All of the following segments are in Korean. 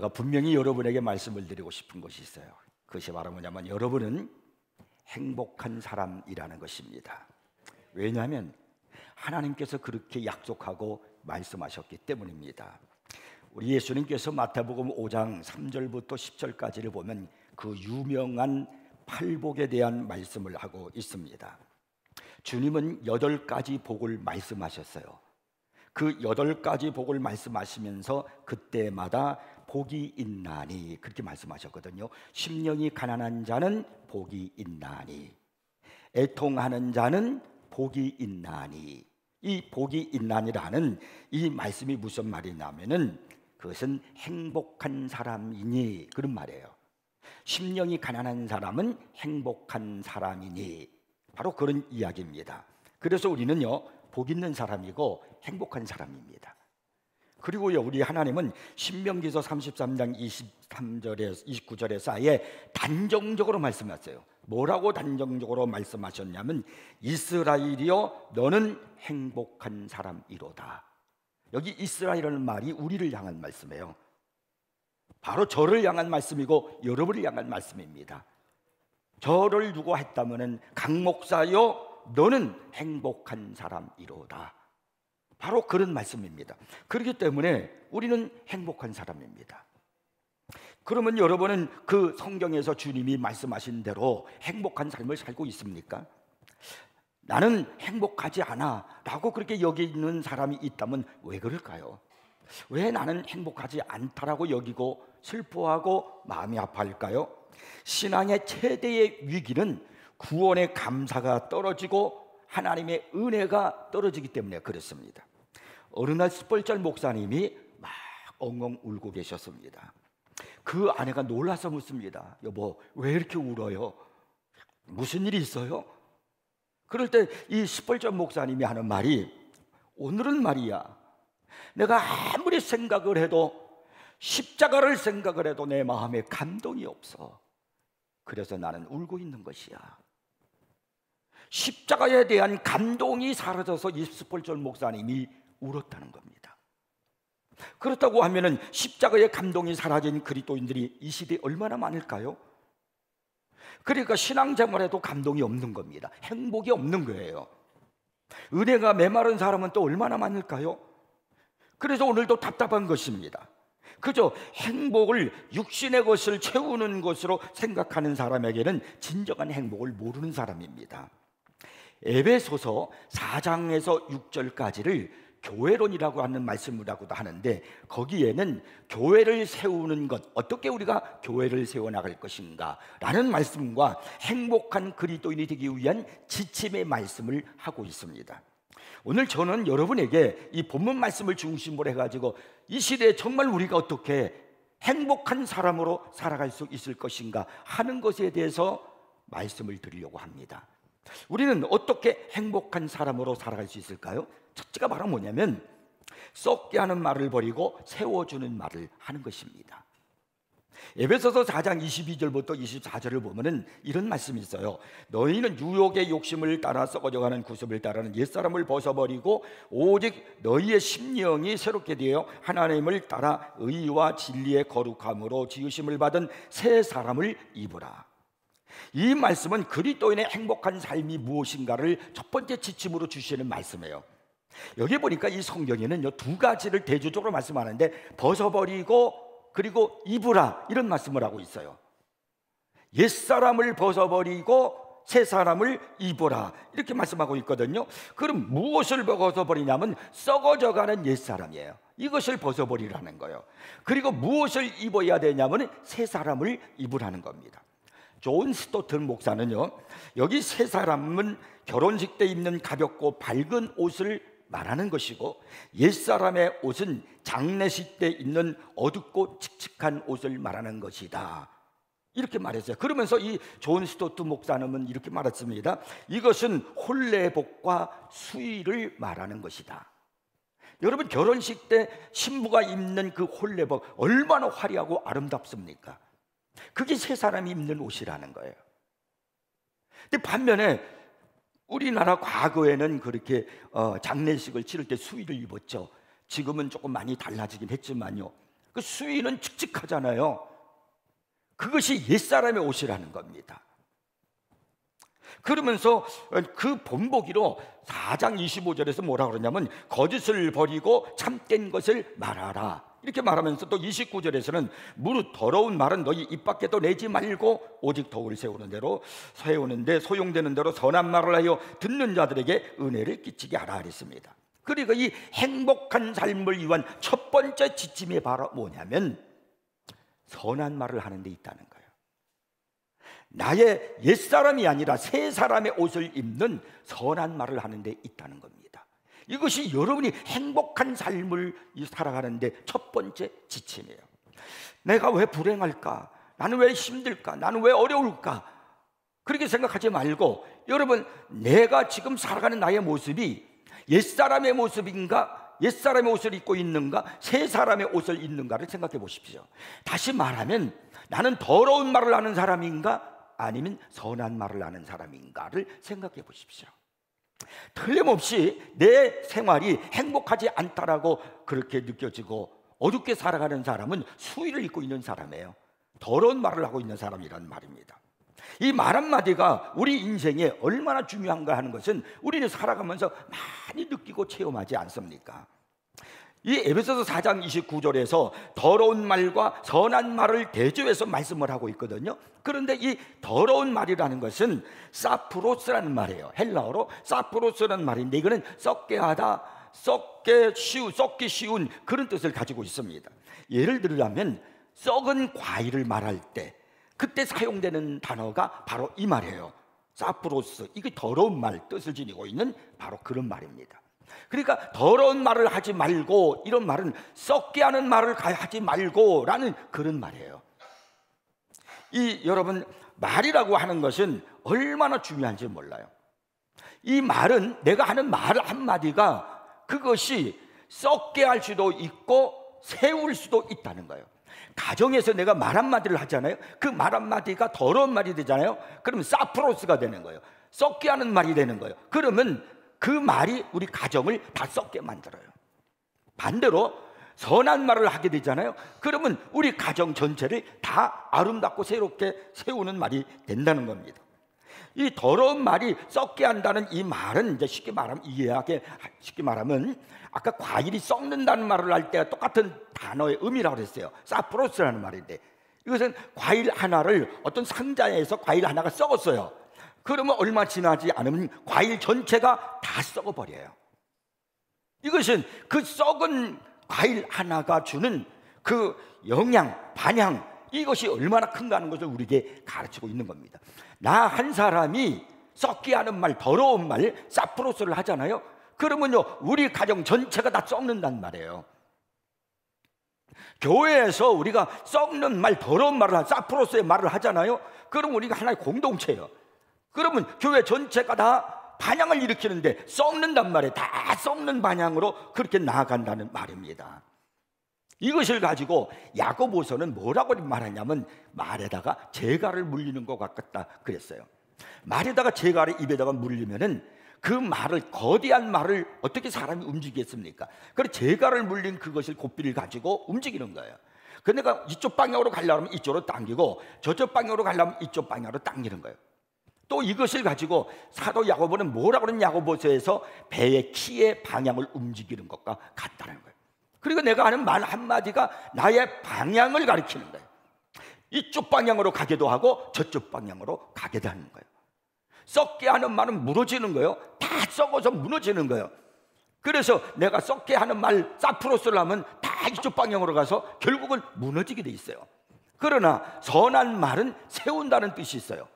제가 분명히 여러분에게 말씀을 드리고 싶은 것이 있어요. 그것이 바로 뭐냐면 여러분은 행복한 사람이라는 것입니다. 왜냐하면 하나님께서 그렇게 약속하고 말씀하셨기 때문입니다. 우리 예수님께서 마태복음 5장 3절부터 10절까지를 보면 그 유명한 팔복에 대한 말씀을 하고 있습니다. 주님은 8가지 복을 말씀하셨어요. 그 8가지 복을 말씀하시면서 그때마다 복이 있나니 그렇게 말씀하셨거든요. 심령이 가난한 자는 복이 있나니, 애통하는 자는 복이 있나니. 이 복이 있나니라는 이 말씀이 무슨 말이냐면은 그것은 행복한 사람이니 그런 말이에요. 심령이 가난한 사람은 행복한 사람이니 바로 그런 이야기입니다. 그래서 우리는요 복 있는 사람이고 행복한 사람입니다. 그리고요 우리 하나님은 신명기서 33장 23절에서 29절에서 아예 단정적으로 말씀하셨어요. 뭐라고 단정적으로 말씀하셨냐면 이스라엘이여 너는 행복한 사람이로다. 여기 이스라엘이라는 말이 우리를 향한 말씀이에요. 바로 저를 향한 말씀이고 여러분을 향한 말씀입니다. 저를 두고 했다면은 강 목사여 너는 행복한 사람이로다. 바로 그런 말씀입니다. 그렇기 때문에 우리는 행복한 사람입니다. 그러면 여러분은 그 성경에서 주님이 말씀하신 대로 행복한 삶을 살고 있습니까? 나는 행복하지 않아 라고 그렇게 여기는 사람이 있다면 왜 그럴까요? 왜 나는 행복하지 않다라고 여기고 슬퍼하고 마음이 아파할까요? 신앙의 최대의 위기는 구원의 감사가 떨어지고 하나님의 은혜가 떨어지기 때문에 그렇습니다. 어느 날 스펄전 목사님이 막 엉엉 울고 계셨습니다. 그 아내가 놀라서 묻습니다. 여보 왜 이렇게 울어요? 무슨 일이 있어요? 그럴 때 이 스펄전 목사님이 하는 말이 오늘은 말이야 내가 아무리 생각을 해도 십자가를 생각을 해도 내 마음에 감동이 없어. 그래서 나는 울고 있는 것이야. 십자가에 대한 감동이 사라져서 이 스펄전 목사님이 울었다는 겁니다. 그렇다고 하면은 십자가의 감동이 사라진 그리스도인들이 이 시대에 얼마나 많을까요? 그러니까 신앙생활에도 감동이 없는 겁니다. 행복이 없는 거예요. 은혜가 메마른 사람은 또 얼마나 많을까요? 그래서 오늘도 답답한 것입니다. 그저 행복을 육신의 것을 채우는 것으로 생각하는 사람에게는 진정한 행복을 모르는 사람입니다. 에베소서 4장에서 6절까지를 교회론이라고 하는 말씀이라고도 하는데 거기에는 교회를 세우는 것, 어떻게 우리가 교회를 세워나갈 것인가 라는 말씀과 행복한 그리스도인이 되기 위한 지침의 말씀을 하고 있습니다. 오늘 저는 여러분에게 이 본문 말씀을 중심으로 해가지고 이 시대에 정말 우리가 어떻게 행복한 사람으로 살아갈 수 있을 것인가 하는 것에 대해서 말씀을 드리려고 합니다. 우리는 어떻게 행복한 사람으로 살아갈 수 있을까요? 첫째가 바로 뭐냐면 썩게 하는 말을 버리고 세워주는 말을 하는 것입니다. 에베소서 4장 22절부터 24절을 보면은 이런 말씀이 있어요. 너희는 유혹의 욕심을 따라 썩어져가는 구습을 따르는 옛사람을 벗어버리고 오직 너희의 심령이 새롭게 되어 하나님을 따라 의와 진리의 거룩함으로 지으심을 받은 새 사람을 입으라. 이 말씀은 그리스도인의 행복한 삶이 무엇인가를 첫 번째 지침으로 주시는 말씀이에요. 여기 보니까 이 성경에는요 2가지를 대조적으로 말씀하는데 벗어버리고 그리고 입으라 이런 말씀을 하고 있어요. 옛사람을 벗어버리고 새 사람을 입으라 이렇게 말씀하고 있거든요. 그럼 무엇을 벗어버리냐면 썩어져가는 옛사람이에요. 이것을 벗어버리라는 거예요. 그리고 무엇을 입어야 되냐면 새 사람을 입으라는 겁니다. 존 스토튼 목사는요 여기 새 사람은 결혼식 때 입는 가볍고 밝은 옷을 말하는 것이고 옛사람의 옷은 장례식 때 입는 어둡고 칙칙한 옷을 말하는 것이다 이렇게 말했어요. 그러면서 이 존 스토튼 목사님은 이렇게 말했습니다. 이것은 혼례복과 수의를 말하는 것이다. 여러분 결혼식 때 신부가 입는 그 혼례복 얼마나 화려하고 아름답습니까? 그게 새 사람이 입는 옷이라는 거예요. 근데 반면에 우리나라 과거에는 그렇게 장례식을 치를 때 수의를 입었죠. 지금은 조금 많이 달라지긴 했지만요. 그 수위는 칙칙하잖아요. 그것이 옛사람의 옷이라는 겁니다. 그러면서 그 본보기로 4장 25절에서 뭐라 그러냐면 거짓을 버리고 참된 것을 말하라 이렇게 말하면서 또 29절에서는 무릇 더러운 말은 너희 입 밖에도 내지 말고 오직 덕을 세우는데 소용되는 대로 선한 말을 하여 듣는 자들에게 은혜를 끼치게 하라 그랬습니다. 그리고 이 행복한 삶을 위한 첫 번째 지침이 바로 뭐냐면 선한 말을 하는 데 있다는 거예요. 나의 옛사람이 아니라 새 사람의 옷을 입는 선한 말을 하는 데 있다는 겁니다. 이것이 여러분이 행복한 삶을 살아가는데 첫 번째 지침이에요. 내가 왜 불행할까? 나는 왜 힘들까? 나는 왜 어려울까? 그렇게 생각하지 말고 여러분, 내가 지금 살아가는 나의 모습이 옛사람의 모습인가? 옛사람의 옷을 입고 있는가? 새 사람의 옷을 입는가를 생각해 보십시오. 다시 말하면 나는 더러운 말을 하는 사람인가? 아니면 선한 말을 하는 사람인가를 생각해 보십시오. 틀림없이 내 생활이 행복하지 않다라고 그렇게 느껴지고 어둡게 살아가는 사람은 수위를 입고 있는 사람이에요. 더러운 말을 하고 있는 사람이란 말입니다. 이 말 한마디가 우리 인생에 얼마나 중요한가 하는 것은 우리는 살아가면서 많이 느끼고 체험하지 않습니까? 이 에베소서 4장 29절에서 더러운 말과 선한 말을 대조해서 말씀을 하고 있거든요. 그런데 이 더러운 말이라는 것은 사프로스라는 말이에요. 헬라어로 사프로스라는 말인데 이거는 썩게 하다, 썩기 쉬운 그런 뜻을 가지고 있습니다. 예를 들자면 썩은 과일을 말할 때 그때 사용되는 단어가 바로 이 말이에요. 사프로스, 이게 더러운 말 뜻을 지니고 있는 바로 그런 말입니다. 그러니까 더러운 말을 하지 말고, 이런 말은 썩게 하는 말을 하지 말고 라는 그런 말이에요. 여러분, 말이라고 하는 것은 얼마나 중요한지 몰라요. 이 말은 내가 하는 말 한마디가 그것이 썩게 할 수도 있고 세울 수도 있다는 거예요. 가정에서 내가 말 한마디를 하잖아요. 그 말 한마디가 더러운 말이 되잖아요. 그러면 사프로스가 되는 거예요. 썩게 하는 말이 되는 거예요. 그러면 그 말이 우리 가정을 다 썩게 만들어요. 반대로 선한 말을 하게 되잖아요. 그러면 우리 가정 전체를 다 아름답고 새롭게 세우는 말이 된다는 겁니다. 이 더러운 말이 썩게 한다는 이 말은 이제 쉽게 말하면 아까 과일이 썩는다는 말을 할 때와 똑같은 단어의 의미라고 그랬어요. 사프로스라는 말인데 이것은 과일 하나를 어떤 상자에서 과일 하나가 썩었어요. 그러면 얼마 지나지 않으면 과일 전체가 다 썩어버려요. 이것은 그 썩은 과일 하나가 주는 그 영양, 반향, 이것이 얼마나 큰가 하는 것을 우리에게 가르치고 있는 겁니다. 나 한 사람이 썩게 하는 말, 더러운 말, 사프로스를 하잖아요. 그러면요, 우리 가정 전체가 다 썩는단 말이에요. 교회에서 우리가 썩는 말, 더러운 말을 사프로스의 말을 하잖아요. 그럼 우리가 하나의 공동체예요. 그러면 교회 전체가 다 반향을 일으키는데 썩는단 말이에요. 다 썩는 반향으로 그렇게 나아간다는 말입니다. 이것을 가지고 야고보서는 뭐라고 말하냐면 말에다가 재갈을 물리는 것 같다 그랬어요. 말에다가 재갈을 입에다가 물리면은 그 말을, 거대한 말을 어떻게 사람이 움직이겠습니까? 그래서 재갈을 물린 그것을 고삐를 가지고 움직이는 거예요. 근데 내가 이쪽 방향으로 가려면 이쪽으로 당기고 저쪽 방향으로 가려면 이쪽 방향으로 당기는 거예요. 또 이것을 가지고 사도 야고보는 뭐라고 하는 야고보서에서 배의 키의 방향을 움직이는 것과 같다는 거예요. 그리고 내가 하는 말 한마디가 나의 방향을 가리키는 거예요. 이쪽 방향으로 가기도 하고 저쪽 방향으로 가기도 하는 거예요. 썩게 하는 말은 무너지는 거예요. 다 썩어서 무너지는 거예요. 그래서 내가 썩게 하는 말, 사프로스를 하면 다 이쪽 방향으로 가서 결국은 무너지게 돼 있어요. 그러나 선한 말은 세운다는 뜻이 있어요.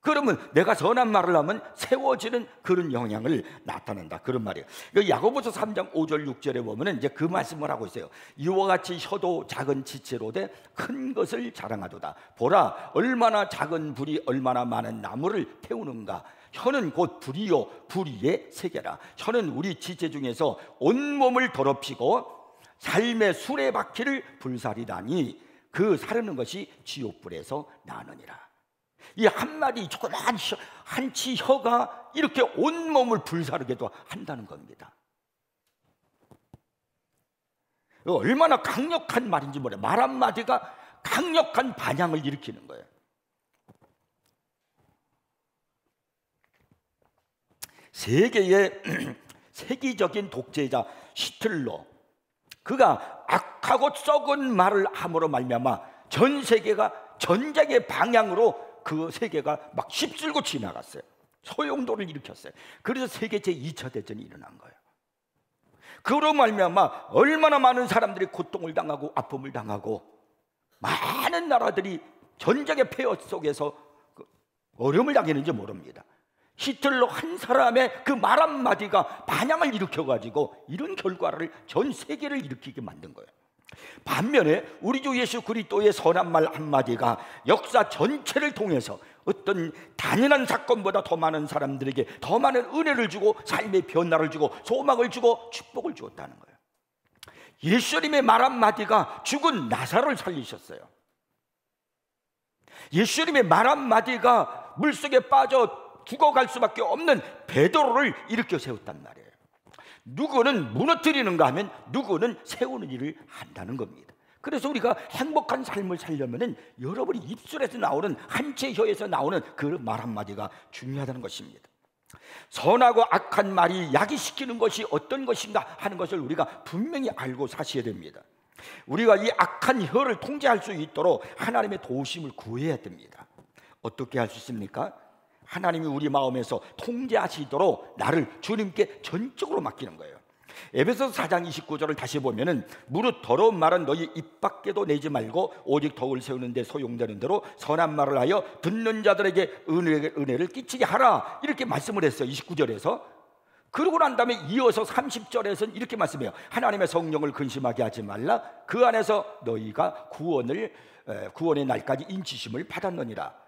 그러면 내가 선한 말을 하면 세워지는 그런 영향을 나타낸다, 그런 말이에요. 야고보서 3장 5절 6절에 보면은 이제 그 말씀을 하고 있어요. 이와 같이 혀도 작은 지체로되 큰 것을 자랑하도다. 보라, 얼마나 작은 불이 얼마나 많은 나무를 태우는가. 혀는 곧 불이요 불의의 세계라. 혀는 우리 지체 중에서 온몸을 더럽히고 삶의 수레바퀴를 불살이다니 그 사르는 것이 지옥불에서 나느니라. 이 한마디 조그마한 한치 혀가 이렇게 온몸을 불사르게도 한다는 겁니다. 얼마나 강력한 말인지 모르요. 말 한마디가 강력한 반향을 일으키는 거예요. 세계의 세계적인 독재자 히틀러, 그가 악하고 썩은 말을 함으로 말미암아 전 세계가 전쟁의 방향으로 그 세계가 막 휩쓸고 지나갔어요. 소용돌이를 일으켰어요. 그래서 세계 제2차 대전이 일어난 거예요. 그로 말미암아 얼마나 많은 사람들이 고통을 당하고 아픔을 당하고 많은 나라들이 전쟁의 폐허 속에서 어려움을 당했는지 모릅니다. 히틀러 한 사람의 그 말 한마디가 반향을 일으켜가지고 이런 결과를 전 세계를 일으키게 만든 거예요. 반면에 우리 주 예수 그리스도의 선한 말 한마디가 역사 전체를 통해서 어떤 단연한 사건보다 더 많은 사람들에게 더 많은 은혜를 주고 삶의 변화를 주고 소망을 주고 축복을 주었다는 거예요. 예수님의 말 한마디가 죽은 나사로를 살리셨어요. 예수님의 말 한마디가 물속에 빠져 죽어갈 수밖에 없는 베드로를 일으켜 세웠단 말이에요. 누구는 무너뜨리는가 하면 누구는 세우는 일을 한다는 겁니다. 그래서 우리가 행복한 삶을 살려면 여러분이 입술에서 나오는 한채 혀에서 나오는 그 말 한마디가 중요하다는 것입니다. 선하고 악한 말이 야기시키는 것이 어떤 것인가 하는 것을 우리가 분명히 알고 사셔야 됩니다. 우리가 이 악한 혀를 통제할 수 있도록 하나님의 도우심을 구해야 됩니다. 어떻게 할 수 있습니까? 하나님이 우리 마음에서 통제하시도록 나를 주님께 전적으로 맡기는 거예요. 에베소서 4장 29절을 다시 보면은 무릇 더러운 말은 너희 입 밖에도 내지 말고 오직 덕을 세우는 데 소용되는 대로 선한 말을 하여 듣는 자들에게 은혜를 끼치게 하라, 이렇게 말씀을 했어요. 29절에서. 그러고 난 다음에 이어서 30절에서는 이렇게 말씀해요. 하나님의 성령을 근심하게 하지 말라. 그 안에서 너희가 구원의 날까지 인치심을 받았느니라.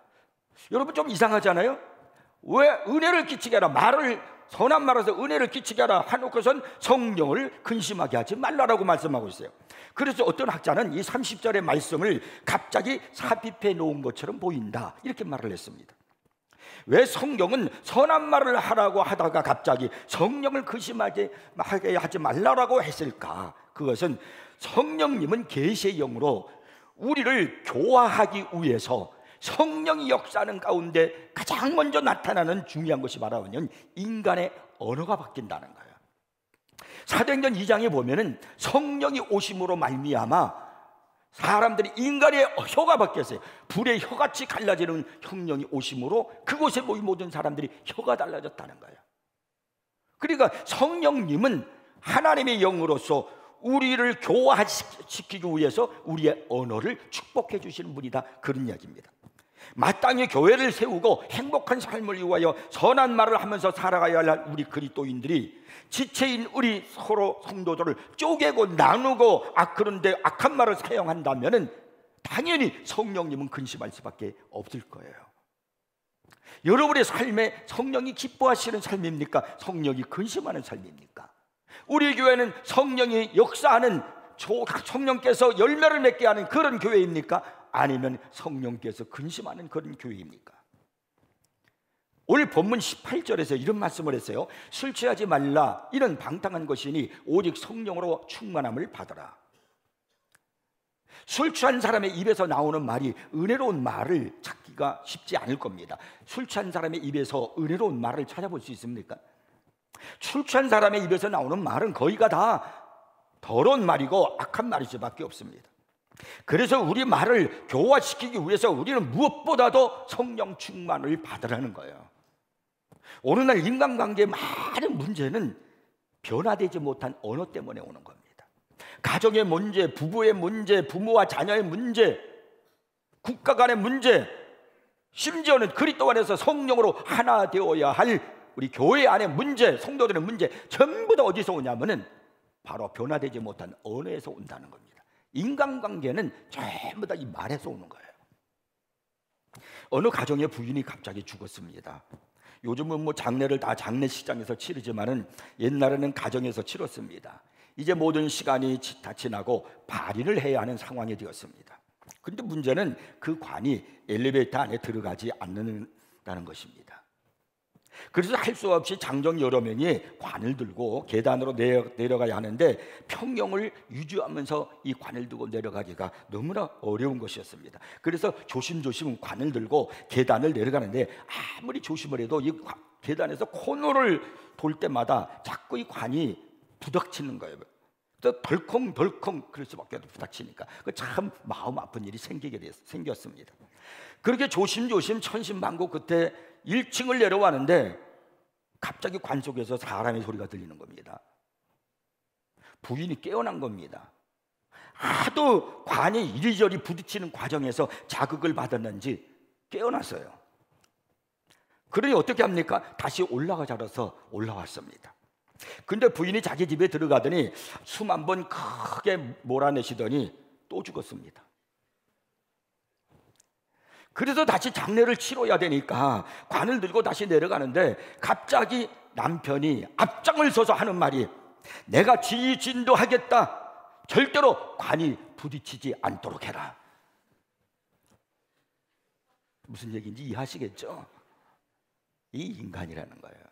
여러분 좀 이상하잖아요? 왜 은혜를 끼치게 하라, 선한 말에서 은혜를 끼치게 하라 하놓고선 성령을 근심하게 하지 말라라고 말씀하고 있어요. 그래서 어떤 학자는 이 30절의 말씀을 갑자기 삽입해 놓은 것처럼 보인다, 이렇게 말을 했습니다. 왜 성경은 선한 말을 하라고 하다가 갑자기 성령을 근심하게 하지 말라라고 했을까? 그것은 성령님은 계시의 영으로 우리를 교화하기 위해서 성령이 역사하는 가운데 가장 먼저 나타나는 중요한 것이 바라보면 인간의 언어가 바뀐다는 거예요. 사도행전 2장에 보면은 성령이 오심으로 말미암아 사람들이 인간의 혀가 바뀌었어요. 불의 혀같이 갈라지는 성령이 오심으로 그곳에 모인 모든 사람들이 혀가 달라졌다는 거예요. 그러니까 성령님은 하나님의 영으로서 우리를 교화시키기 위해서 우리의 언어를 축복해 주시는 분이다, 그런 이야기입니다. 마땅히 교회를 세우고 행복한 삶을 위하여 선한 말을 하면서 살아가야 할 우리 그리스도인들이 지체인 우리 서로 성도들을 쪼개고 나누고 그런데 악한 말을 사용한다면 당연히 성령님은 근심할 수밖에 없을 거예요. 여러분의 삶에 성령이 기뻐하시는 삶입니까? 성령이 근심하는 삶입니까? 우리 교회는 성령이 역사하는, 성령께서 열매를 맺게 하는 그런 교회입니까? 아니면 성령께서 근심하는 그런 교회입니까? 오늘 본문 18절에서 이런 말씀을 했어요. 술 취하지 말라, 이는 방탕한 것이니 오직 성령으로 충만함을 받아라. 술 취한 사람의 입에서 나오는 말이 은혜로운 말을 찾기가 쉽지 않을 겁니다. 술 취한 사람의 입에서 은혜로운 말을 찾아볼 수 있습니까? 술 취한 사람의 입에서 나오는 말은 거의가 다 더러운 말이고 악한 말일 수밖에 없습니다. 그래서 우리 말을 교화시키기 위해서 우리는 무엇보다도 성령 충만을 받으라는 거예요. 오늘날 인간관계의 많은 문제는 변화되지 못한 언어 때문에 오는 겁니다. 가정의 문제, 부부의 문제, 부모와 자녀의 문제, 국가 간의 문제, 심지어는 그리스도 안에서 성령으로 하나 되어야 할 우리 교회 안의 문제, 성도들의 문제, 전부 다 어디서 오냐면은 바로 변화되지 못한 언어에서 온다는 겁니다. 인간관계는 전부 다 이 말에서 오는 거예요. 어느 가정의 부인이 갑자기 죽었습니다. 요즘은 장례를 다 장례식장에서 치르지만은 옛날에는 가정에서 치렀습니다. 이제 모든 시간이 다 지나고 발인을 해야 하는 상황이 되었습니다. 그런데 문제는 그 관이 엘리베이터 안에 들어가지 않는다는 것입니다. 그래서 할 수 없이 장정 여러 명이 관을 들고 계단으로 내려가야 하는데 평경을 유지하면서 이 관을 들고 내려가기가 너무나 어려운 것이었습니다. 그래서 조심조심 관을 들고 계단을 내려가는데 아무리 조심을 해도 이 계단에서 코너를 돌 때마다 자꾸 이 관이 부닥치는 거예요. 또 덜컹덜컹 그럴 수밖에 없어. 부닥치니까 참 마음 아픈 일이 생겼습니다. 그렇게 조심조심 천신만고 끝에 1층을 내려왔는데 갑자기 관 속에서 사람의 소리가 들리는 겁니다. 부인이 깨어난 겁니다. 하도 관이 이리저리 부딪히는 과정에서 자극을 받았는지 깨어났어요. 그러니 어떻게 합니까? 다시 올라가자라서 올라왔습니다. 근데 부인이 자기 집에 들어가더니 숨 한 번 크게 몰아내시더니 또 죽었습니다. 그래서 다시 장례를 치러야 되니까 관을 들고 다시 내려가는데 갑자기 남편이 앞장을 서서 하는 말이, 내가 지진도 하겠다. 절대로 관이 부딪히지 않도록 해라. 무슨 얘기인지 이해하시겠죠? 이 인간이라는 거예요.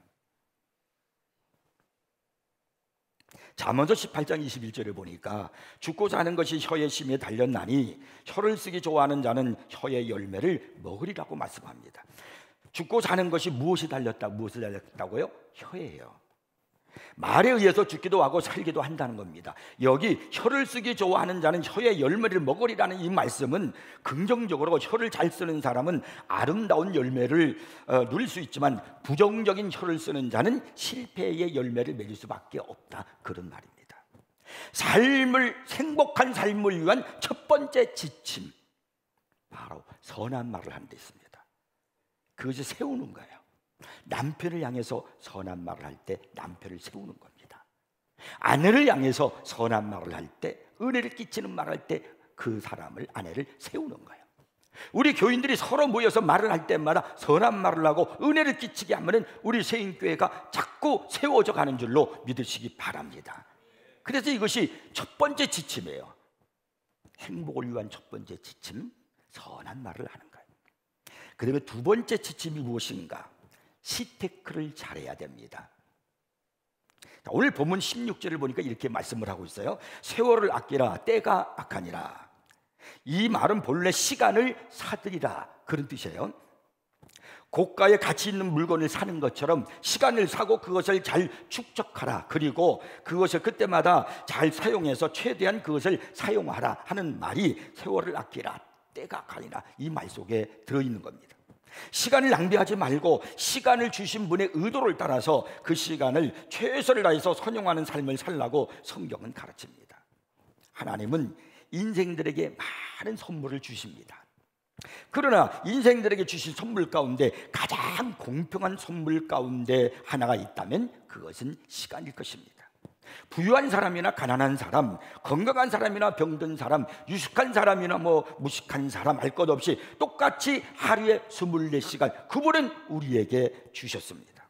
잠언서 18장 21절에 보니까 죽고 사는 것이 혀의 심에 달렸나니 혀를 쓰기 좋아하는 자는 혀의 열매를 먹으리라고 말씀합니다. 죽고 사는 것이 무엇이 달렸다고요? 혀예요. 말에 의해서 죽기도 하고 살기도 한다는 겁니다. 여기 혀를 쓰기 좋아하는 자는 혀의 열매를 먹으리라는 이 말씀은 긍정적으로 혀를 잘 쓰는 사람은 아름다운 열매를 누릴 수 있지만 부정적인 혀를 쓰는 자는 실패의 열매를 맺을 수밖에 없다, 그런 말입니다. 행복한 삶을 위한 첫 번째 지침, 바로 선한 말을 하는 데 있습니다. 그것이 세우는 거예요. 남편을 향해서 선한 말을 할 때 남편을 세우는 겁니다. 아내를 향해서 선한 말을 할 때, 은혜를 끼치는 말을 할 때 그 사람을, 아내를 세우는 거예요. 우리 교인들이 서로 모여서 말을 할 때마다 선한 말을 하고 은혜를 끼치게 하면 우리 세인교회가 자꾸 세워져 가는 줄로 믿으시기 바랍니다. 그래서 이것이 첫 번째 지침이에요. 행복을 위한 첫 번째 지침, 선한 말을 하는 거예요. 그 다음에 두 번째 지침이 무엇인가? 시테크를 잘해야 됩니다. 오늘 본문 16절을 보니까 이렇게 말씀을 하고 있어요. 세월을 아끼라, 때가 악하니라. 이 말은 본래 시간을 사들이라, 그런 뜻이에요. 고가의 가치 있는 물건을 사는 것처럼 시간을 사고 그것을 잘 축적하라. 그리고 그것을 그때마다 잘 사용해서 최대한 그것을 사용하라 하는 말이 세월을 아끼라, 때가 악하니라, 이 말 속에 들어있는 겁니다. 시간을 낭비하지 말고 시간을 주신 분의 의도를 따라서 그 시간을 최선을 다해서 선용하는 삶을 살라고 성경은 가르칩니다. 하나님은 인생들에게 많은 선물을 주십니다. 그러나 인생들에게 주신 선물 가운데 가장 공평한 선물 가운데 하나가 있다면 그것은 시간일 것입니다. 부유한 사람이나 가난한 사람, 건강한 사람이나 병든 사람, 유식한 사람이나 무식한 사람 알 것 없이 똑같이 하루에 24시간 그분은 우리에게 주셨습니다.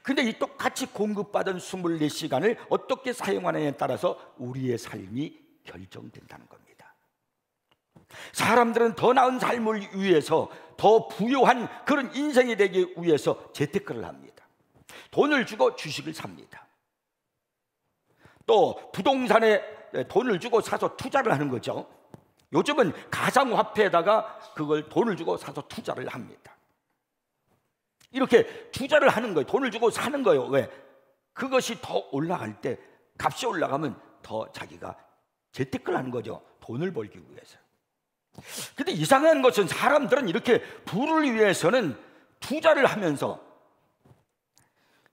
근데 이 똑같이 공급받은 24시간을 어떻게 사용하느냐에 따라서 우리의 삶이 결정된다는 겁니다. 사람들은 더 나은 삶을 위해서, 더 부유한 그런 인생이 되기 위해서 재테크를 합니다. 돈을 주고 주식을 삽니다. 또 부동산에 돈을 주고 사서 투자를 하는 거죠. 요즘은 가상화폐에다가 그걸 돈을 주고 사서 투자를 합니다. 이렇게 투자를 하는 거예요. 돈을 주고 사는 거예요. 왜? 그것이 더 올라갈 때, 값이 올라가면 더 자기가 재테크를 하는 거죠. 돈을 벌기 위해서. 근데 이상한 것은 사람들은 이렇게 부를 위해서는 투자를 하면서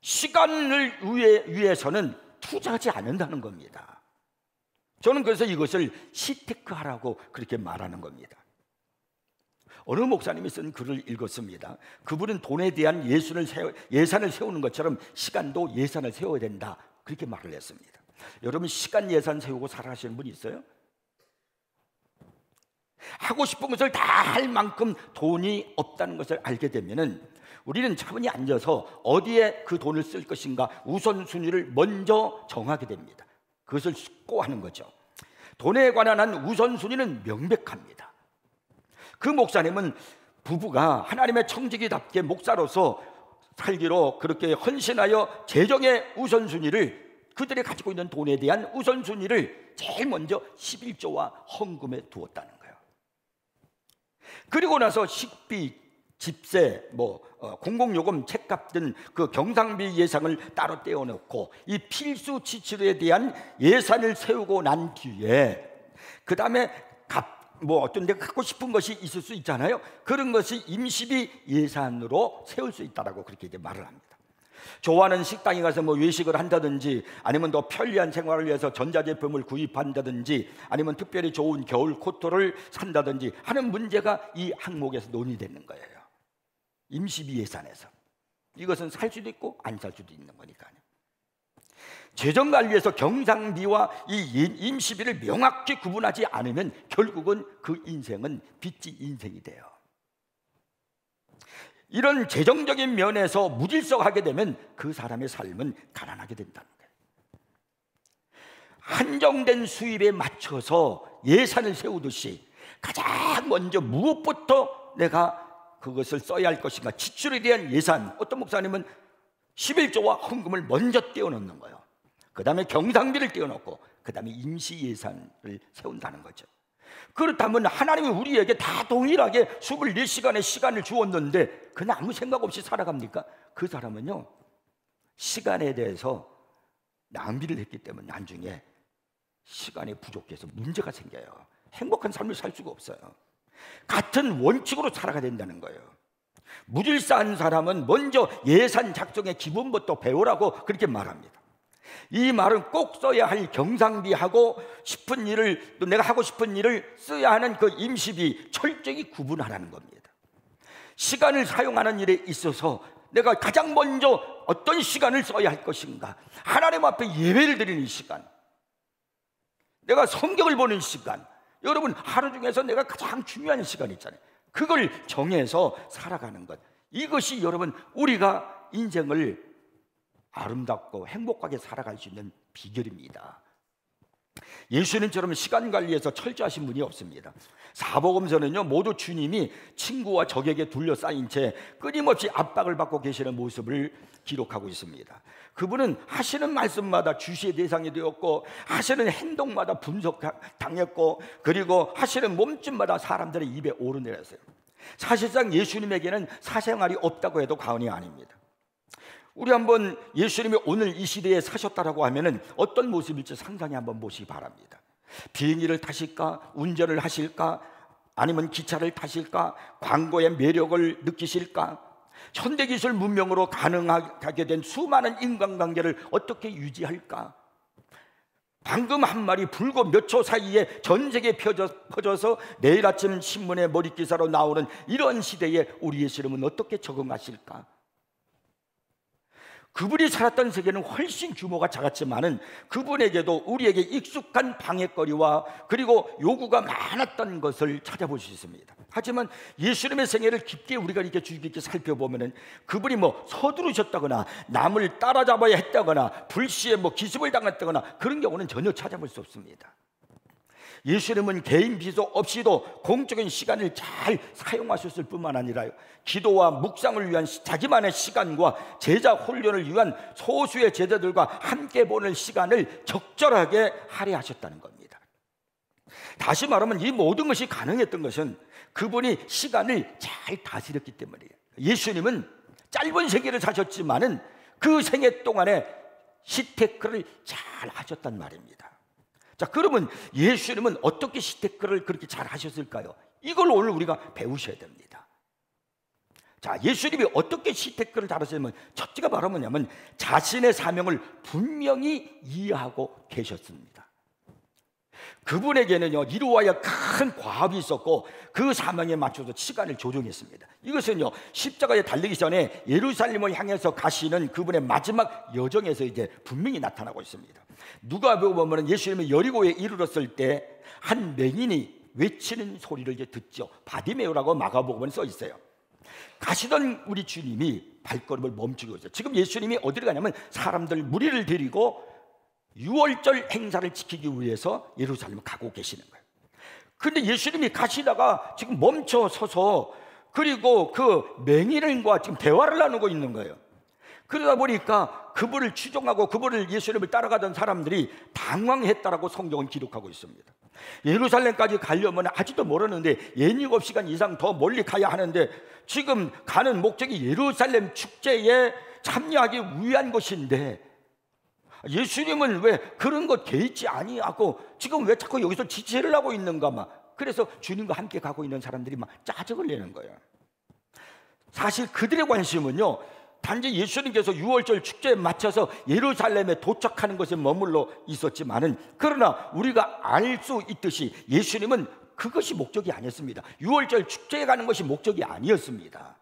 시간을 위해서는 투자하지 않는다는 겁니다. 저는 그래서 이것을 시테크하라고 그렇게 말하는 겁니다. 어느 목사님이 쓴 글을 읽었습니다. 그분은 돈에 대한 예산을 세우는 것처럼 시간도 예산을 세워야 된다, 그렇게 말을 했습니다. 여러분, 시간 예산 세우고 살아가시는 분 있어요? 하고 싶은 것을 다 할 만큼 돈이 없다는 것을 알게 되면은 우리는 차분히 앉아서 어디에 그 돈을 쓸 것인가 우선순위를 먼저 정하게 됩니다. 그것을 숙고하는 거죠. 돈에 관한 한 우선순위는 명백합니다. 그 목사님은 부부가 하나님의 청지기답게 목사로서 살기로 그렇게 헌신하여 재정의 우선순위를, 그들이 가지고 있는 돈에 대한 우선순위를 제일 먼저 11조와 헌금에 두었다는 거예요. 그리고 나서 식비, 집세, 공공요금, 책값 등 그 경상비 예산을 따로 떼어놓고 이 필수 지출에 대한 예산을 세우고 난 뒤에, 그 다음에 어떤 데 갖고 싶은 것이 있을 수 있잖아요. 그런 것이 임시비 예산으로 세울 수 있다라고 그렇게 이제 말을 합니다. 좋아하는 식당에 가서 외식을 한다든지, 아니면 더 편리한 생활을 위해서 전자제품을 구입한다든지, 아니면 특별히 좋은 겨울 코트를 산다든지 하는 문제가 이 항목에서 논의되는 거예요. 임시비 예산에서. 이것은 살 수도 있고 안 살 수도 있는 거니까요. 재정관리에서 경상비와 이 임시비를 명확히 구분하지 않으면 결국은 그 인생은 빚진 인생이 돼요. 이런 재정적인 면에서 무질서하게 되면 그 사람의 삶은 가난하게 된다는 거예요. 한정된 수입에 맞춰서 예산을 세우듯이 가장 먼저 무엇부터 내가 그것을 써야 할 것인가, 지출에 대한 예산, 어떤 목사님은 11조와 헌금을 먼저 떼어놓는 거예요. 그 다음에 경상비를 떼어놓고 그 다음에 임시 예산을 세운다는 거죠. 그렇다면 하나님이 우리에게 다 동일하게 24시간의 시간을 주었는데 그냥 아무 생각 없이 살아갑니까? 그 사람은요, 시간에 대해서 낭비를 했기 때문에 나중에 시간이 부족해서 문제가 생겨요. 행복한 삶을 살 수가 없어요. 같은 원칙으로 살아가야 된다는 거예요. 무질서한 사람은 먼저 예산 작성의 기본부터 배우라고 그렇게 말합니다. 이 말은 꼭 써야 할 경상비하고 싶은 일을, 또 내가 하고 싶은 일을 써야 하는 그 임시비 철저히 구분하라는 겁니다. 시간을 사용하는 일에 있어서 내가 가장 먼저 어떤 시간을 써야 할 것인가, 하나님 앞에 예배를 드리는 시간, 내가 성경을 보는 시간, 여러분 하루 중에서 내가 가장 중요한 시간이 있잖아요. 그걸 정해서 살아가는 것, 이것이 여러분 우리가 인생을 아름답고 행복하게 살아갈 수 있는 비결입니다. 예수님처럼 시간 관리에서 철저하신 분이 없습니다. 사복음서는요, 모두 주님이 친구와 적에게 둘러싸인 채 끊임없이 압박을 받고 계시는 모습을 기록하고 있습니다. 그분은 하시는 말씀마다 주시의 대상이 되었고, 하시는 행동마다 분석당했고, 그리고 하시는 몸짓마다 사람들의 입에 오르내렸어요. 사실상 예수님에게는 사생활이 없다고 해도 과언이 아닙니다. 우리 한번 예수님이 오늘 이 시대에 사셨다라고 하면은 어떤 모습일지 상상해 한번 보시기 바랍니다. 비행기를 타실까? 운전을 하실까? 아니면 기차를 타실까? 광고의 매력을 느끼실까? 현대기술 문명으로 가능하게 된 수많은 인간관계를 어떻게 유지할까? 방금 한 말이 불과 몇 초 사이에 전 세계에 퍼져서 내일 아침 신문에 머릿기사로 나오는 이런 시대에 우리 예수님은 어떻게 적응하실까? 그분이 살았던 세계는 훨씬 규모가 작았지만은 그분에게도 우리에게 익숙한 방해거리와 그리고 요구가 많았던 것을 찾아볼 수 있습니다. 하지만 예수님의 생애를 깊게 우리가 이렇게 주의 깊게 살펴보면은 그분이 서두르셨다거나 남을 따라잡아야 했다거나 불시에 기습을 당했다거나 그런 경우는 전혀 찾아볼 수 없습니다. 예수님은 개인 비서 없이도 공적인 시간을 잘 사용하셨을 뿐만 아니라 기도와 묵상을 위한 자기만의 시간과 제자 훈련을 위한 소수의 제자들과 함께 보낼 시간을 적절하게 할애하셨다는 겁니다. 다시 말하면 이 모든 것이 가능했던 것은 그분이 시간을 잘 다스렸기 때문이에요. 예수님은 짧은 생애를 사셨지만은 그 생애 동안에 시테크를 잘 하셨단 말입니다. 자, 그러면 예수님은 어떻게 시테크를 그렇게 잘 하셨을까요? 이걸 오늘 우리가 배우셔야 됩니다. 자, 예수님이 어떻게 시테크를 잘 하셨냐면 첫째가 바로 뭐냐면 자신의 사명을 분명히 이해하고 계셨습니다. 그분에게는요, 이루어야 큰 과업이 있었고 그 사명에 맞춰서 시간을 조정했습니다. 이것은요, 십자가에 달리기 전에 예루살렘을 향해서 가시는 그분의 마지막 여정에서 이제 분명히 나타나고 있습니다. 누가복음 보면 예수님이 여리고에 이르렀을 때 한 맹인이 외치는 소리를 이제 듣죠. 바디메오라고 마가복음에 써 있어요. 가시던 우리 주님이 발걸음을 멈추고 있어요. 지금 예수님이 어디를 가냐면 사람들 무리를 데리고 유월절 행사를 지키기 위해서 예루살렘을 가고 계시는 거예요. 그런데 예수님이 가시다가 지금 멈춰 서서 그리고 그 맹인과 지금 대화를 나누고 있는 거예요. 그러다 보니까 그분을 추종하고 그분을 예수님을 따라가던 사람들이 당황했다라고 성경은 기록하고 있습니다. 예루살렘까지 가려면 아직도 멀었는데 7시간 이상 더 멀리 가야 하는데 지금 가는 목적이 예루살렘 축제에 참여하기 위한 것인데 예수님은 왜 그런 것 개의치 아니하고 지금 왜 자꾸 여기서 지체를 하고 있는가 막. 그래서 주님과 함께 가고 있는 사람들이 막 짜증을 내는 거예요. 사실 그들의 관심은요, 단지 예수님께서 유월절 축제에 맞춰서 예루살렘에 도착하는 것에 머물러 있었지만은, 그러나 우리가 알 수 있듯이 예수님은 그것이 목적이 아니었습니다. 유월절 축제에 가는 것이 목적이 아니었습니다.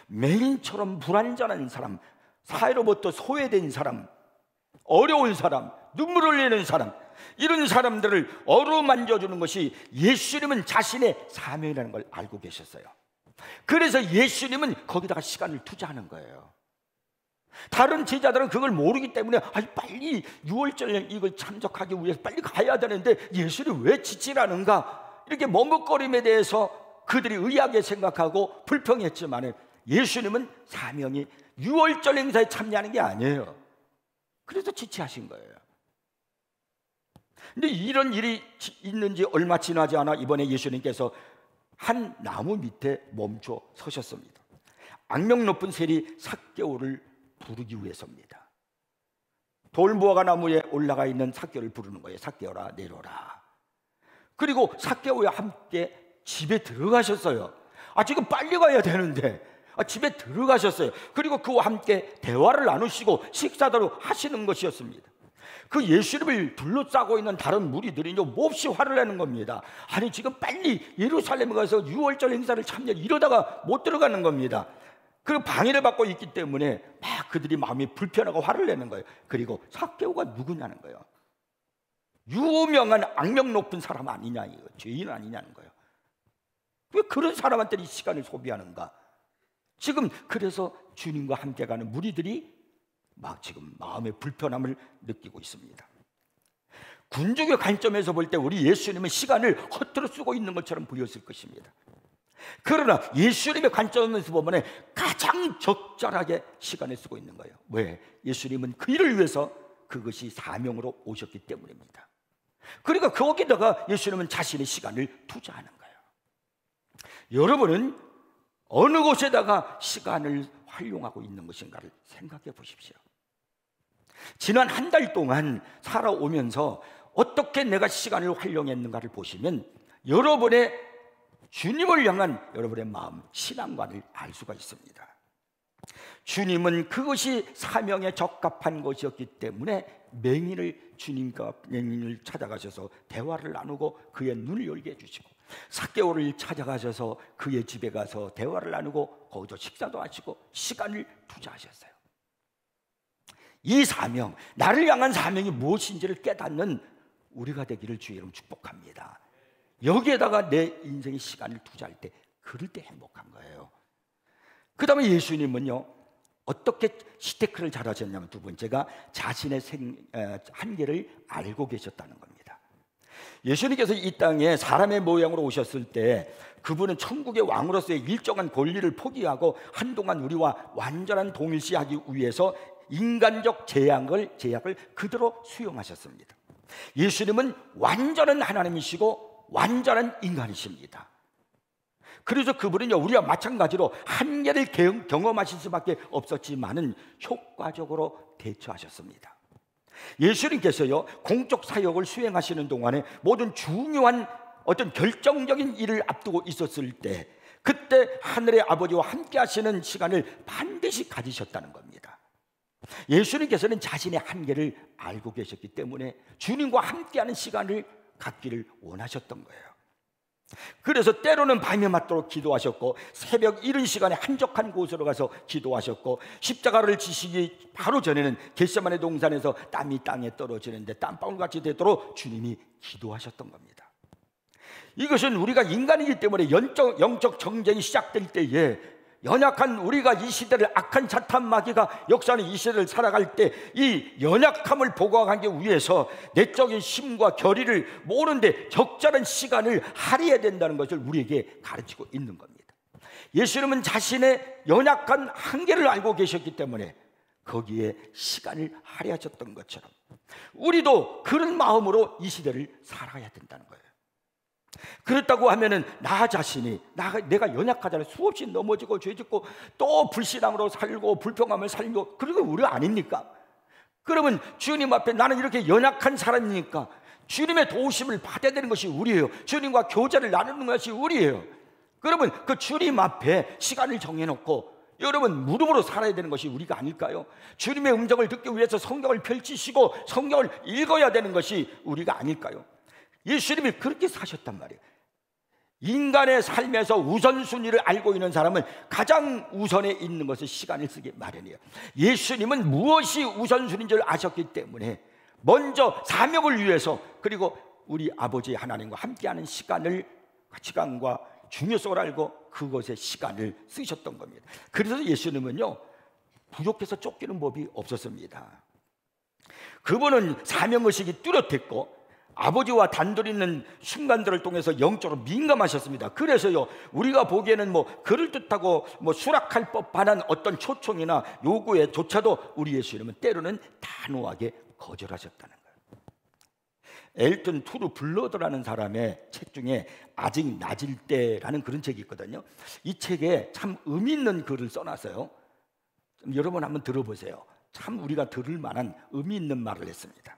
맹인처럼 불완전한 사람, 사회로부터 소외된 사람, 어려운 사람, 눈물 흘리는 사람, 이런 사람들을 어루만져주는 것이 예수님은 자신의 사명이라는 걸 알고 계셨어요. 그래서 예수님은 거기다가 시간을 투자하는 거예요. 다른 제자들은 그걸 모르기 때문에 빨리 유월절 이걸 참석하기 위해서 빨리 가야 되는데 예수님 왜 지치라는가, 이렇게 머뭇거림에 대해서 그들이 의아하게 생각하고 불평했지만 예수님은 사명이 유월절 행사에 참여하는 게 아니에요. 그래서 지체하신 거예요. 근데 이런 일이 있는지 얼마 지나지 않아 이번에 예수님께서 한 나무 밑에 멈춰 서셨습니다. 악명 높은 세리 삭개오를 부르기 위해서입니다. 돌무화과 나무에 올라가 있는 삭개오를 부르는 거예요. 삭개오라, 내려라. 그리고 삭개오와 함께 집에 들어가셨어요. 지금 빨리 가야 되는데 집에 들어가셨어요. 그리고 그와 함께 대화를 나누시고 식사도 하시는 것이었습니다. 그 예수님을 둘러싸고 있는 다른 무리들이 몹시 화를 내는 겁니다. 아니 지금 빨리 예루살렘에 가서 유월절 행사를 참여, 이러다가 못 들어가는 겁니다. 그리고 방해를 받고 있기 때문에 막 그들이 마음이 불편하고 화를 내는 거예요. 그리고 삭개오가 누구냐는 거예요. 유명한 악명 높은 사람 아니냐, 이거 죄인 아니냐는 거예요. 왜 그런 사람한테 이 시간을 소비하는가? 지금 그래서 주님과 함께 가는 무리들이 막 지금 마음의 불편함을 느끼고 있습니다. 군중의 관점에서 볼 때 우리 예수님은 시간을 허투루 쓰고 있는 것처럼 보였을 것입니다. 그러나 예수님의 관점에서 보면 가장 적절하게 시간을 쓰고 있는 거예요. 왜? 예수님은 그 일을 위해서 그것이 사명으로 오셨기 때문입니다. 그러니까 거기다가 예수님은 자신의 시간을 투자하는 거예요. 여러분은 어느 곳에다가 시간을 활용하고 있는 것인가를 생각해 보십시오. 지난 한 달 동안 살아오면서 어떻게 내가 시간을 활용했는가를 보시면 여러분의 주님을 향한 여러분의 마음, 신앙관을 알 수가 있습니다. 주님은 그것이 사명에 적합한 것이었기 때문에 맹인을 찾아가셔서 대화를 나누고 그의 눈을 열게 해주시고, 삭개오를 찾아가셔서 그의 집에 가서 대화를 나누고 거기서 식사도 하시고 시간을 투자하셨어요. 이 사명, 나를 향한 사명이 무엇인지를 깨닫는 우리가 되기를 주의 이름 축복합니다. 여기에다가 내 인생의 시간을 투자할 때, 그럴 때 행복한 거예요. 그 다음에 예수님은요, 어떻게 시테크를 잘하셨냐면, 두 번째가 자신의 한계를 알고 계셨다는 겁니다. 예수님께서 이 땅에 사람의 모양으로 오셨을 때 그분은 천국의 왕으로서의 일정한 권리를 포기하고 한동안 우리와 완전한 동일시하기 위해서 인간적 제약을 그대로 수용하셨습니다. 예수님은 완전한 하나님이시고 완전한 인간이십니다. 그래서 그분은요, 우리와 마찬가지로 한계를 경험하실 수밖에 없었지만은 효과적으로 대처하셨습니다. 예수님께서요, 공적 사역을 수행하시는 동안에 모든 중요한 어떤 결정적인 일을 앞두고 있었을 때, 그때 하늘의 아버지와 함께 하시는 시간을 반드시 가지셨다는 겁니다. 예수님께서는 자신의 한계를 알고 계셨기 때문에 주님과 함께하는 시간을 갖기를 원하셨던 거예요. 그래서 때로는 밤에 맞도록 기도하셨고, 새벽 이른 시간에 한적한 곳으로 가서 기도하셨고, 십자가를 지시기 바로 전에는 겟세마네 동산에서 땀이 땅에 떨어지는데 땀방울같이 되도록 주님이 기도하셨던 겁니다. 이것은 우리가 인간이기 때문에 영적 정쟁이 시작될 때에 연약한 우리가 이 시대를, 악한 사탄 마귀가 역사하는 이 시대를 살아갈 때 이 연약함을 보강하기 위해서 내적인 힘과 결의를 모으는데 적절한 시간을 할애해야 된다는 것을 우리에게 가르치고 있는 겁니다. 예수님은 자신의 연약한 한계를 알고 계셨기 때문에 거기에 시간을 할애하셨던 것처럼 우리도 그런 마음으로 이 시대를 살아야 된다는 거예요. 그렇다고 하면은 나 자신이 내가 연약하잖아요. 수없이 넘어지고 죄짓고 또 불신앙으로 살고 불평하며 살고, 그런 거 우리 아닙니까? 그러면 주님 앞에 나는 이렇게 연약한 사람이니까 주님의 도우심을 받아야 되는 것이 우리예요. 주님과 교제를 나누는 것이 우리예요. 그러면 그 주님 앞에 시간을 정해놓고 여러분 무릎으로 살아야 되는 것이 우리가 아닐까요? 주님의 음성을 듣기 위해서 성경을 펼치시고 성경을 읽어야 되는 것이 우리가 아닐까요? 예수님이 그렇게 사셨단 말이에요. 인간의 삶에서 우선순위를 알고 있는 사람은 가장 우선에 있는 것을 시간을 쓰기 마련이에요. 예수님은 무엇이 우선순위인 줄 아셨기 때문에 먼저 사명을 위해서, 그리고 우리 아버지 하나님과 함께하는 시간과 중요성을 알고 그것에 시간을 쓰셨던 겁니다. 그래서 예수님은요, 부족해서 쫓기는 법이 없었습니다. 그분은 사명의식이 뚜렷했고 아버지와 단둘이 있는 순간들을 통해서 영적으로 민감하셨습니다. 그래서요, 우리가 보기에는 그럴듯하고 수락할 법한 어떤 초청이나 요구에조차도 우리 예수님은 때로는 단호하게 거절하셨다는 거예요. 엘튼 투르 블러드라는 사람의 책 중에 아직 낮을 때라는 그런 책이 있거든요. 이 책에 참 의미 있는 글을 써놨어요. 여러분 한번 들어보세요. 참 우리가 들을 만한 의미 있는 말을 했습니다.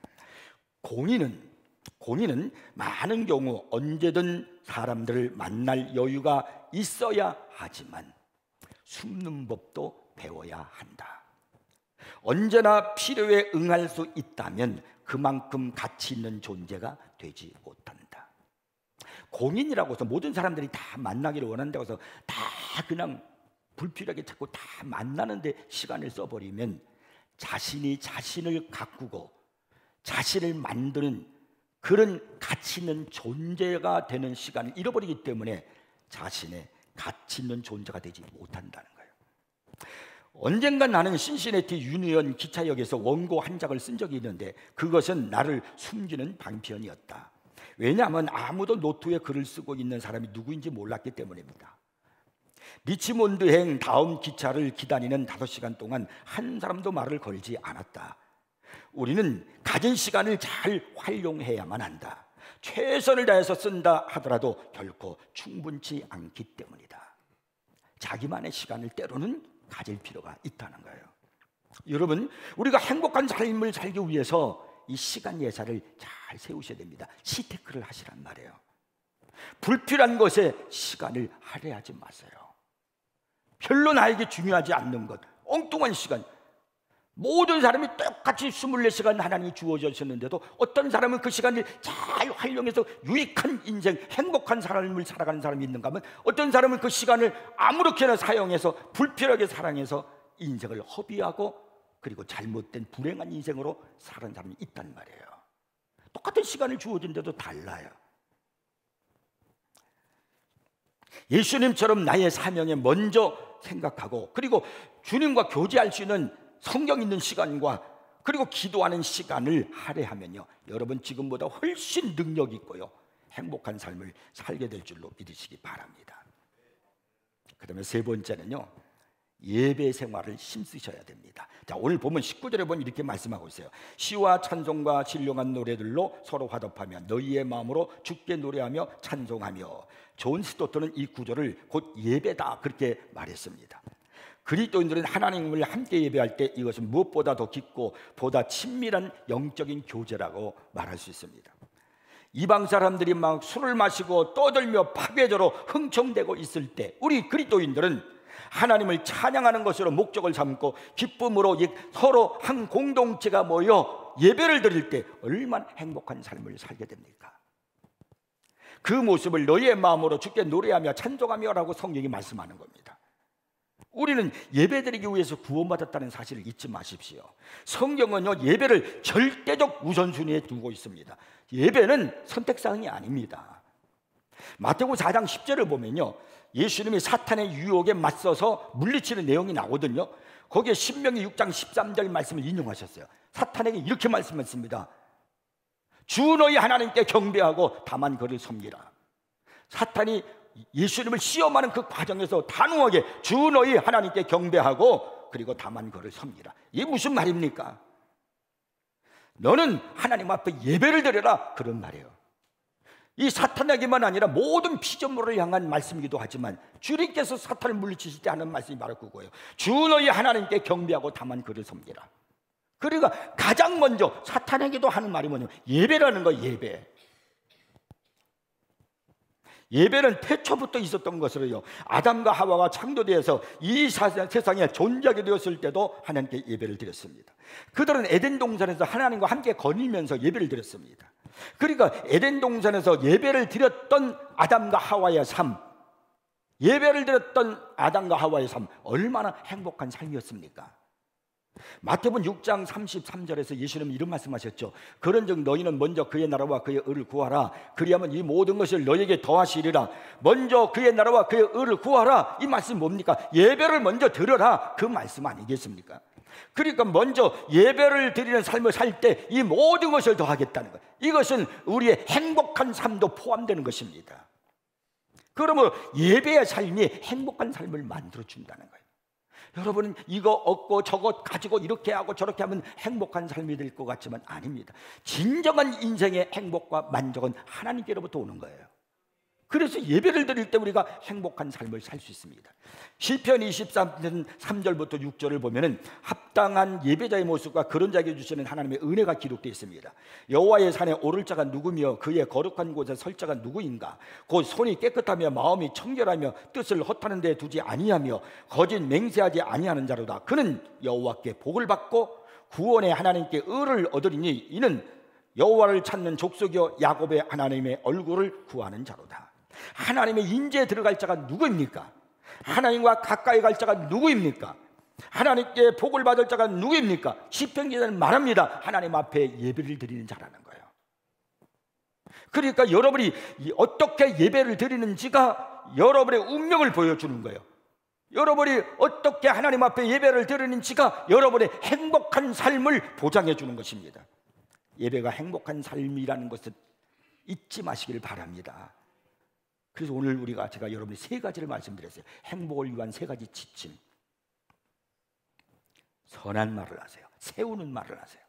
공인은 많은 경우 언제든 사람들을 만날 여유가 있어야 하지만 숨는 법도 배워야 한다. 언제나 필요에 응할 수 있다면 그만큼 가치 있는 존재가 되지 못한다. 공인이라고 해서 모든 사람들이 다 만나기를 원한다고 해서 다 그냥 불필요하게 자꾸 다 만나는데 시간을 써버리면 자신이 자신을 가꾸고 자신을 만드는 그런 가치 있는 존재가 되는 시간을 잃어버리기 때문에 자신의 가치 있는 존재가 되지 못한다는 거예요. 언젠가 나는 신시내티 유니언 기차역에서 원고 한 장을 쓴 적이 있는데 그것은 나를 숨기는 방편이었다. 왜냐하면 아무도 노트에 글을 쓰고 있는 사람이 누구인지 몰랐기 때문입니다. 리치몬드행 다음 기차를 기다리는 5시간 동안 한 사람도 말을 걸지 않았다. 우리는 가진 시간을 잘 활용해야만 한다. 최선을 다해서 쓴다 하더라도 결코 충분치 않기 때문이다. 자기만의 시간을 때로는 가질 필요가 있다는 거예요. 여러분, 우리가 행복한 삶을 살기 위해서 이 시간 예산을 잘 세우셔야 됩니다. 시테크를 하시란 말이에요. 불필요한 것에 시간을 할애하지 마세요. 별로 나에게 중요하지 않는 것, 엉뚱한 시간. 모든 사람이 똑같이 24시간 하나님이 주어졌는데도 어떤 사람은 그 시간을 잘 활용해서 유익한 인생, 행복한 삶을 살아가는 사람이 있는가 하면 어떤 사람은 그 시간을 아무렇게나 사용해서 불필요하게 사랑해서 인생을 허비하고 그리고 잘못된 불행한 인생으로 사는 사람이 있단 말이에요. 똑같은 시간을 주어진데도 달라요. 예수님처럼 나의 사명에 먼저 생각하고 그리고 주님과 교제할 수 있는 성경 있는 시간과 그리고 기도하는 시간을 할애하면요, 여러분 지금보다 훨씬 능력 있고요 행복한 삶을 살게 될 줄로 믿으시기 바랍니다. 그 다음에 세 번째는요, 예배 생활을 힘쓰셔야 됩니다. 자, 오늘 보면 19절에 보면 이렇게 말씀하고 있어요. 시와 찬송과 신령한 노래들로 서로 화답하며 너희의 마음으로 주께 노래하며 찬송하며. 존 스토트는 이 구절을 곧 예배다 그렇게 말했습니다. 그리스도인들은 하나님을 함께 예배할 때 이것은 무엇보다 더 깊고 보다 친밀한 영적인 교제라고 말할 수 있습니다. 이방 사람들이 막 술을 마시고 떠들며 파괴적으로 흥청대고 있을 때 우리 그리스도인들은 하나님을 찬양하는 것으로 목적을 삼고 기쁨으로 서로 한 공동체가 모여 예배를 드릴 때 얼마나 행복한 삶을 살게 됩니까? 그 모습을 너희의 마음으로 주께 노래하며 찬송하며 라고 성경이 말씀하는 겁니다. 우리는 예배드리기 위해서 구원받았다는 사실을 잊지 마십시오. 성경은요, 예배를 절대적 우선순위에 두고 있습니다. 예배는 선택사항이 아닙니다. 마태복음 4장 10절을 보면요, 예수님이 사탄의 유혹에 맞서서 물리치는 내용이 나오거든요. 거기에 신명기 6장 13절 말씀을 인용하셨어요. 사탄에게 이렇게 말씀했습니다. 주 너희 하나님께 경배하고 다만 그를 섬기라. 사탄이 예수님을 시험하는 그 과정에서 단호하게 주 너희 하나님께 경배하고 그리고 다만 그를 섬기라. 이게 무슨 말입니까? 너는 하나님 앞에 예배를 드려라, 그런 말이에요. 이 사탄에게만 아니라 모든 피조물을 향한 말씀이기도 하지만 주님께서 사탄을 물리치실 때 하는 말씀이 바로 그거예요. 주 너희 하나님께 경배하고 다만 그를 섬기라. 그러니까 가장 먼저 사탄에게도 하는 말이 뭐냐면 예배라는 거예요. 예배. 예배는 태초부터 있었던 것으로요, 아담과 하와가 창조되어서 이 세상에 존재하게 되었을 때도 하나님께 예배를 드렸습니다. 그들은 에덴 동산에서 하나님과 함께 거닐면서 예배를 드렸습니다. 그러니까 에덴 동산에서 예배를 드렸던 아담과 하와의 삶, 예배를 드렸던 아담과 하와의 삶, 얼마나 행복한 삶이었습니까? 마태복음 6장 33절에서 예수님은 이런 말씀하셨죠. 그런즉 너희는 먼저 그의 나라와 그의 의를 구하라. 그리하면 이 모든 것을 너희에게 더하시리라. 먼저 그의 나라와 그의 의를 구하라. 이 말씀이 뭡니까? 예배를 먼저 드려라, 그 말씀 아니겠습니까? 그러니까 먼저 예배를 드리는 삶을 살 때 이 모든 것을 더하겠다는 거예요. 이것은 우리의 행복한 삶도 포함되는 것입니다. 그러므로 예배의 삶이 행복한 삶을 만들어준다는 거예요. 여러분은 이거 얻고 저거 가지고 이렇게 하고 저렇게 하면 행복한 삶이 될 것 같지만 아닙니다. 진정한 인생의 행복과 만족은 하나님께로부터 오는 거예요. 그래서 예배를 드릴 때 우리가 행복한 삶을 살 수 있습니다. 시편 23편 3절부터 6절을 보면은 합당한 예배자의 모습과 그런 자에게 주시는 하나님의 은혜가 기록되어 있습니다. 여호와의 산에 오를 자가 누구며 그의 거룩한 곳에 설 자가 누구인가? 곧 손이 깨끗하며 마음이 청결하며 뜻을 허탄한 데 두지 아니하며 거짓 맹세하지 아니하는 자로다. 그는 여호와께 복을 받고 구원의 하나님께 의를 얻으리니 이는 여호와를 찾는 족속이요 야곱의 하나님의 얼굴을 구하는 자로다. 하나님의 인재에 들어갈 자가 누구입니까? 하나님과 가까이 갈 자가 누구입니까? 하나님께 복을 받을 자가 누구입니까? 시편 기자는 말합니다. 하나님 앞에 예배를 드리는 자라는 거예요. 그러니까 여러분이 어떻게 예배를 드리는지가 여러분의 운명을 보여주는 거예요. 여러분이 어떻게 하나님 앞에 예배를 드리는지가 여러분의 행복한 삶을 보장해 주는 것입니다. 예배가 행복한 삶이라는 것을 잊지 마시길 바랍니다. 그래서 오늘 제가 여러분이 세 가지를 말씀드렸어요. 행복을 위한 세 가지 지침. 선한 말을 하세요. 세우는 말을 하세요.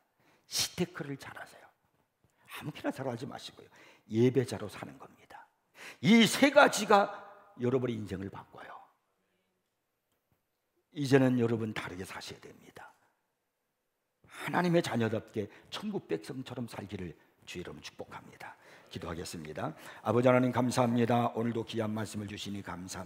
스테이크를 잘하세요. 아무렇게나 잘하지 마시고요. 예배자로 사는 겁니다. 이 세 가지가 여러분의 인생을 바꿔요. 이제는 여러분 다르게 사셔야 됩니다. 하나님의 자녀답게 천국 백성처럼 살기를 주의 이름으로 축복합니다. 기도하겠습니다. 아버지 하나님 감사합니다. 오늘도 귀한 말씀을 주시니 감사합니다.